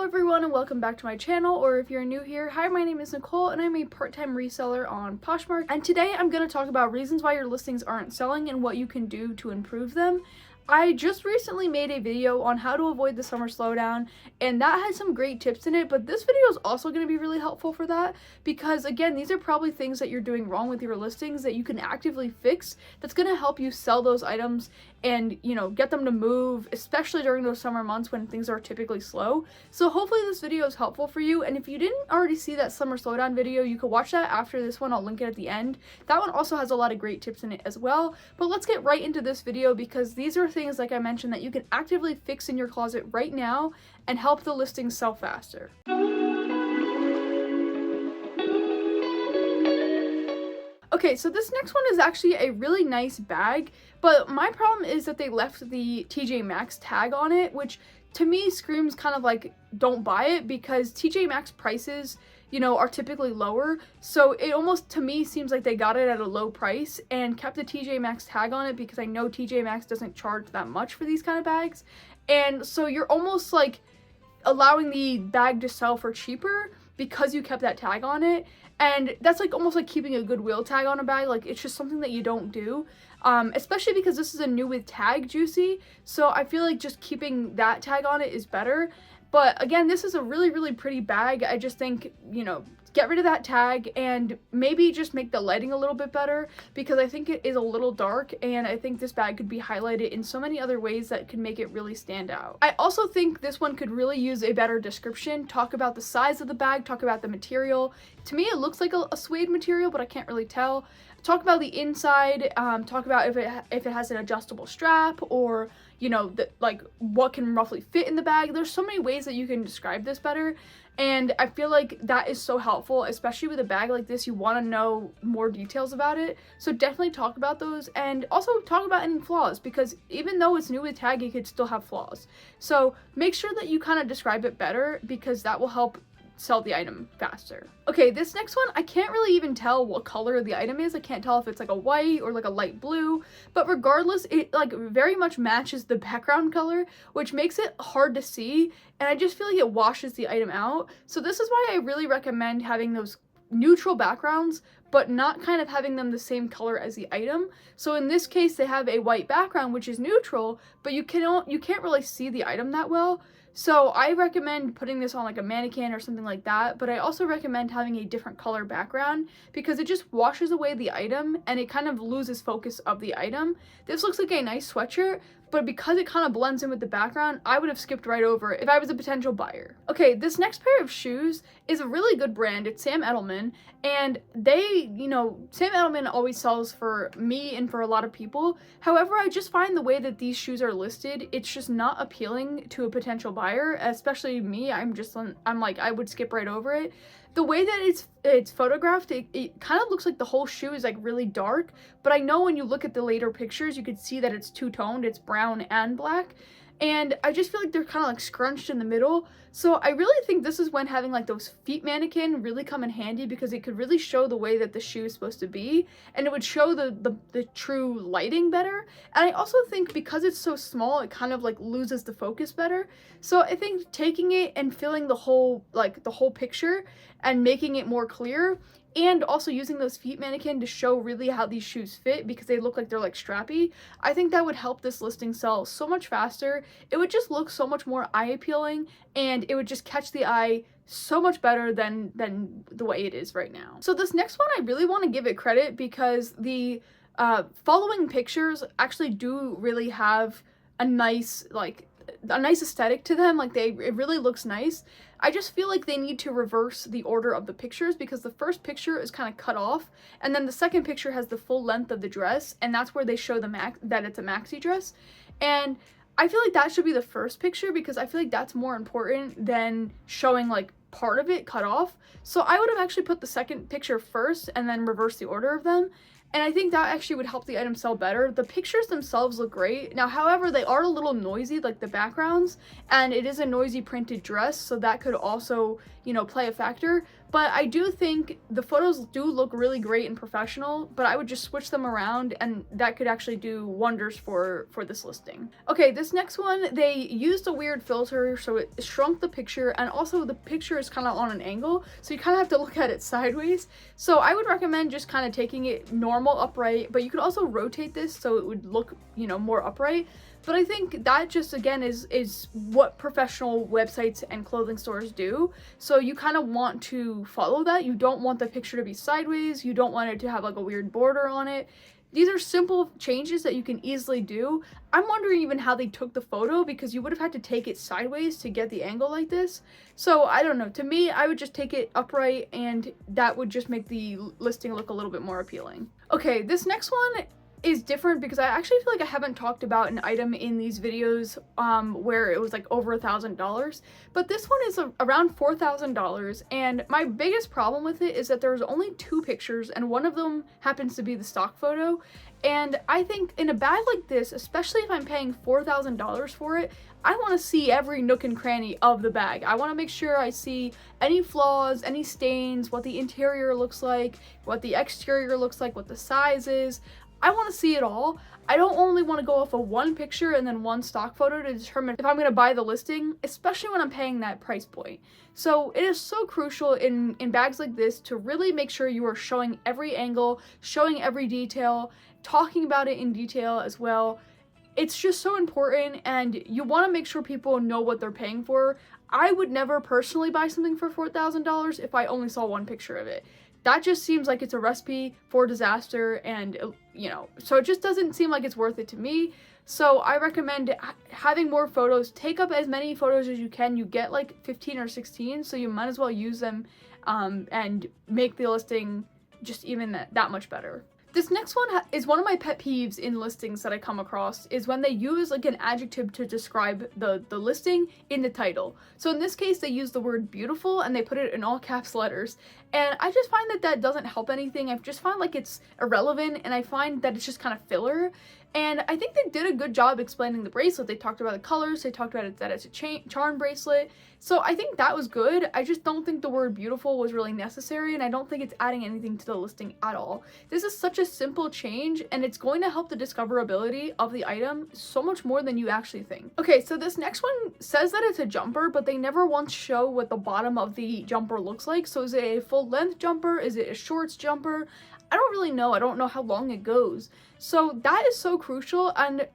Hello everyone and welcome back to my channel, or if you're new here, hi, my name is Nicole and I'm a part-time reseller on Poshmark, and today I'm going to talk about reasons why your listings aren't selling and what you can do to improve them. I just recently made a video on how to avoid the summer slowdown, and that had some great tips in it, but this video is also going to be really helpful for that because, again, these are probably things that you're doing wrong with your listings that you can actively fix that's going to help you sell those items and, get them to move, especially during those summer months when things are typically slow. So hopefully this video is helpful for you, and if you didn't already see that summer slowdown video, you could watch that after this one. I'll link it at the end. That one also has a lot of great tips in it as well, but let's get right into this video because these are things, like I mentioned, that you can actively fix in your closet right now and help the listings sell faster. Okay, so this next one is actually a really nice bag, but my problem is that they left the TJ Maxx tag on it, which to me screams kind of like don't buy it, because TJ Maxx prices, are typically lower. So it almost, to me, seems like they got it at a low price and kept the TJ Maxx tag on it, because I know TJ Maxx doesn't charge that much for these kind of bags. And so you're almost like allowing the bag to sell for cheaper because you kept that tag on it. And that's like almost like keeping a Goodwill tag on a bag. Like, it's just something that you don't do, especially because this is a new with tag Juicy. So I feel like just keeping that tag on it is better. But again, this is a really, really pretty bag. I just think, get rid of that tag and maybe just make the lighting a little bit better, because I think it is a little dark and I think this bag could be highlighted in so many other ways that could make it really stand out. I also think this one could really use a better description. Talk about the size of the bag, talk about the material. To me, it looks like a suede material, but I can't really tell. Talk about the inside, talk about if it has an adjustable strap, or what can roughly fit in the bag. There's so many ways that you can describe this better, and I feel like that is so helpful, especially with a bag like this. You want to know more details about it, so definitely talk about those, and also talk about any flaws, because even though it's new with tag, it could still have flaws. So make sure that you kind of describe it better, because that will help sell the item faster. Okay, this next one, I can't really even tell what color the item is. I can't tell if it's like a white or like a light blue, but regardless, it like very much matches the background color, which makes it hard to see, and I just feel like it washes the item out. So this is why I really recommend having those neutral backgrounds, but not kind of having them the same color as the item. So in this case, they have a white background, which is neutral, but you can't really see the item that well. So I recommend putting this on like a mannequin or something like that, but I also recommend having a different color background, because it just washes away the item and it kind of loses focus of the item. This looks like a nice sweatshirt, but because it kind of blends in with the background, I would have skipped right over it if I was a potential buyer. Okay, this next pair of shoes is a really good brand. It's Sam Edelman, and they, Sam Edelman always sells for me and for a lot of people. However, I just find the way that these shoes are listed, it's just not appealing to a potential buyer, especially me. I'm like, I would skip right over it. The way that it's photographed, it kind of looks like the whole shoe is like really dark, but I know when you look at the later pictures, you could see that it's two-toned, it's brown and black, and I just feel like they're kind of like scrunched in the middle. So I really think this is when having like those feet mannequin really come in handy, because it could really show the way that the shoe is supposed to be, and it would show the true lighting better. And I also think because it's so small, it kind of like loses the focus better. So I think taking it and filling the whole picture and making it more clear, and also using those feet mannequin to show really how these shoes fit, because they look like they're like strappy, I think that would help this listing sell so much faster. It would just look so much more eye appealing, and it would just catch the eye so much better than the way it is right now. So this next one, I really want to give it credit, because the following pictures actually do really have a nice aesthetic to them. Like, it really looks nice. I just feel like they need to reverse the order of the pictures, because the first picture is kind of cut off, and then the second picture has the full length of the dress, and that's where they show that it's a maxi dress. And I feel like that should be the first picture, because I feel like that's more important than showing like part of it cut off. So I would have actually put the second picture first and then reverse the order of them. and I think that actually would help the item sell better. The pictures themselves look great. Now, however, they are a little noisy, like the backgrounds, and it is a noisy printed dress, so that could also, you know, play a factor. But I do think the photos do look really great and professional, but I would just switch them around, and that could actually do wonders for this listing. Okay, this next one, they used a weird filter, so it shrunk the picture, and also the picture is kind of on an angle, so you kind of have to look at it sideways. So I would recommend just kind of taking it normal upright, but you could also rotate this so it would look, you know, more upright. But I think that just, again, is what professional websites and clothing stores do. So you kind of want to follow that. You don't want the picture to be sideways. You don't want it to have like a weird border on it. These are simple changes that you can easily do. I'm wondering even how they took the photo, because you would have had to take it sideways to get the angle like this. So I don't know. To me, I would just take it upright, and that would just make the listing look a little bit more appealing. Okay, this next one is different because I actually feel like I haven't talked about an item in these videos where it was like over $1,000, but this one is around $4,000, and my biggest problem with it is that there's only 2 pictures, and one of them happens to be the stock photo. And I think in a bag like this, especially if I'm paying $4,000 for it, I want to see every nook and cranny of the bag. I want to make sure I see any flaws, any stains, what the interior looks like, what the exterior looks like, what the size is. I want to see it all. I don't only want to go off of one picture and then one stock photo to determine if I'm going to buy the listing, especially when I'm paying that price point. So it is so crucial in bags like this to really make sure you are showing every angle, showing every detail, talking about it in detail as well. It's just so important, and you want to make sure people know what they're paying for. I would never personally buy something for $4,000 if I only saw one picture of it. That just seems like it's a recipe for disaster, and, you know, so it just doesn't seem like it's worth it to me. So I recommend having more photos. Take up as many photos as you can. You get like 15 or 16, so you might as well use them and make the listing just even that much better. This next one is one of my pet peeves in listings that I come across, is when they use like an adjective to describe the listing in the title. So in this case, they use the word beautiful and they put it in all caps letters. And I just find that doesn't help anything. I just find like it's irrelevant, and I find that it's just kind of filler. And I think they did a good job explaining the bracelet. They talked about the colors, they talked about it, that it's a charm bracelet. So I think that was good. I just don't think the word beautiful was really necessary, and I don't think it's adding anything to the listing at all. This is such a simple change, and it's going to help the discoverability of the item so much more than you actually think. Okay, so this next one says that it's a jumper, but they never once show what the bottom of the jumper looks like. So is it a full length jumper? Is it a shorts jumper? I don't really know. I don't know how long it goes. So that is so crucial, and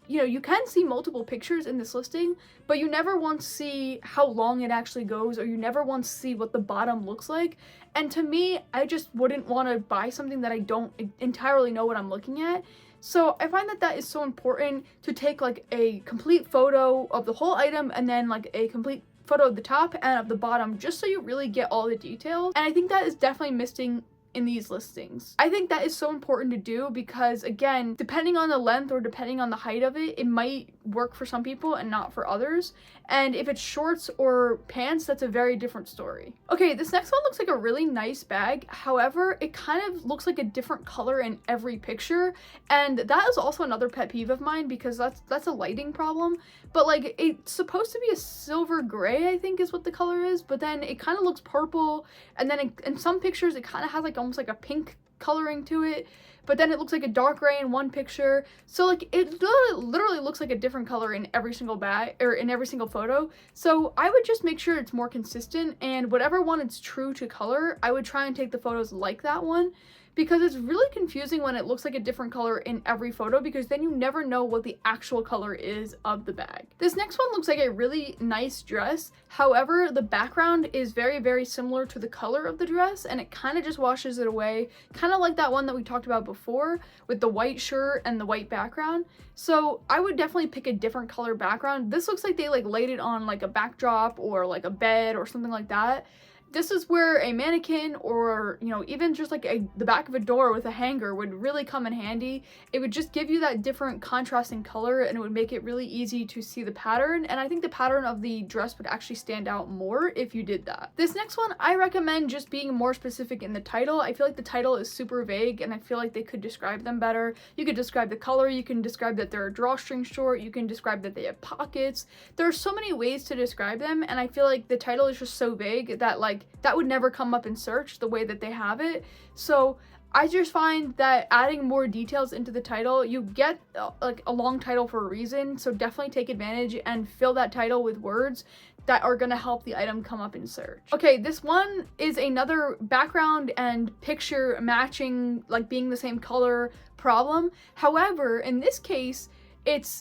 you can see multiple pictures in this listing, but you never once see how long it actually goes, or you never once see what the bottom looks like. And to me, I just wouldn't want to buy something that I don't entirely know what I'm looking at. So I find that is so important, to take like a complete photo of the whole item and then like a complete photo of the top and of the bottom, just so you really get all the details. And I think that is definitely missing in these listings. I think that is so important to do because, again, depending on the length or depending on the height of it, it might work for some people and not for others. And if it's shorts or pants, that's a very different story. Okay, this next one looks like a really nice bag. However, it kind of looks like a different color in every picture. And that is also another pet peeve of mine, because that's a lighting problem. But like, it's supposed to be a silver gray, I think is what the color is, but then it kind of looks purple, and then in some pictures it kind of has like almost like a pink coloring to it, but then it looks like a dark gray in one picture. So like, it literally looks like a different color in every single bag, or in every single photo. So I would just make sure it's more consistent, and whatever one is true to color, I would try and take the photos like that one, because it's really confusing when it looks like a different color in every photo, because then you never know what the actual color is of the bag. This next one looks like a really nice dress. However, the background is very, very similar to the color of the dress, and it kind of just washes it away, kind of like that one that we talked about before with the white shirt and the white background. So I would definitely pick a different color background. This looks like they like laid it on like a backdrop or like a bed or something like that. this is where a mannequin or, you know, even just like the back of a door with a hanger would really come in handy. It would just give you that different contrasting color, and it would make it really easy to see the pattern, and I think the pattern of the dress would actually stand out more if you did that. This next one, I recommend just being more specific in the title. I feel like the title is super vague, and I feel like they could describe them better. You could describe the color, you can describe that they're a drawstring short, you can describe that they have pockets. There are so many ways to describe them, and I feel like the title is just so vague that like that would never come up in search the way that they have it. So I just find that adding more details into the title, you get like a long title for a reason, so definitely take advantage and fill that title with words that are going to help the item come up in search. Okay, this one is another background and picture matching, like being the same color problem. However, in this case,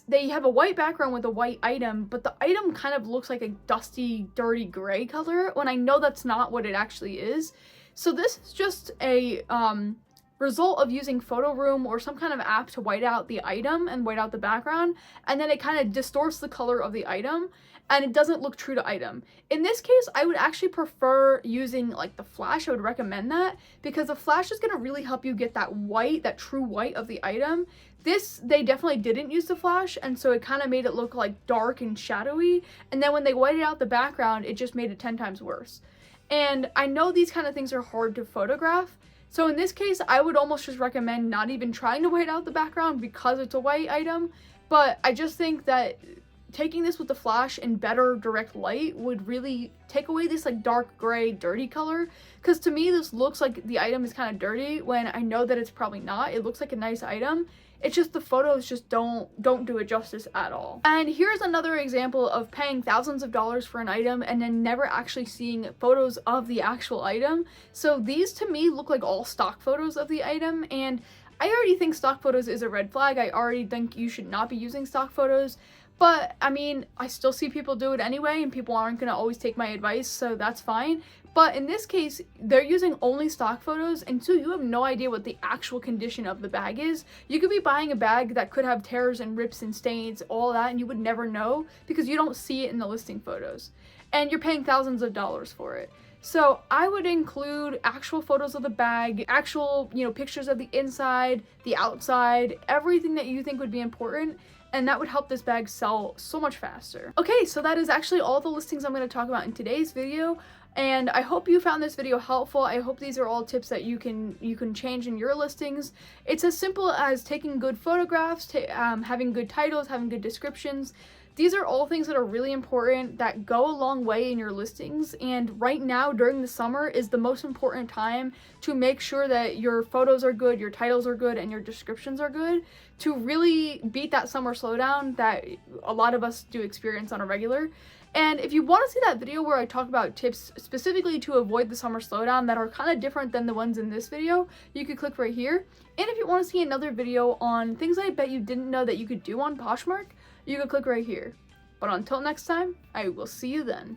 they have a white background with a white item, but the item kind of looks like a dusty, dirty gray color, when I know that's not what it actually is. So this is just a result of using Photo Room or some kind of app to white out the item and white out the background, and then it kind of distorts the color of the item, and it doesn't look true to item. In this case, I would actually prefer using like the flash. I would recommend that, because the flash is going to really help you get that white, that true white of the item. This, they definitely didn't use the flash, and so it kind of made it look like dark and shadowy, and then when they whited out the background, it just made it 10 times worse. And I know these kind of things are hard to photograph, so in this case, I would almost just recommend not even trying to white out the background because it's a white item, but I just think that taking this with the flash and better direct light would really take away this like dark gray dirty color, because to me this looks like the item is kind of dirty when I know that it's probably not. It looks like a nice item. It's just the photos just don't do it justice at all. And here's another example of paying thousands of dollars for an item and then never actually seeing photos of the actual item. So these to me look like all stock photos of the item, and I already think stock photos is a red flag. I already think you should not be using stock photos. But I mean, I still see people do it anyway, and people aren't going to always take my advice, so that's fine. But in this case, they're using only stock photos, and so you have no idea what the actual condition of the bag is. You could be buying a bag that could have tears and rips and stains, all that, and you would never know because you don't see it in the listing photos. And you're paying thousands of dollars for it. So I would include actual photos of the bag, actual, you know, pictures of the inside, the outside, everything that you think would be important, and that would help this bag sell so much faster. Okay, so that is actually all the listings I'm going to talk about in today's video, and I hope you found this video helpful. I hope these are all tips that you can change in your listings. It's as simple as taking good photographs, having good titles, having good descriptions. These are all things that are really important that go a long way in your listings, and right now during the summer is the most important time to make sure that your photos are good, your titles are good, and your descriptions are good to really beat that summer slowdown that a lot of us do experience on a regular. And if you want to see that video where I talk about tips specifically to avoid the summer slowdown that are kind of different than the ones in this video, you could click right here. And if you want to see another video on things I bet you didn't know that you could do on Poshmark, you can click right here. But until next time, I will see you then.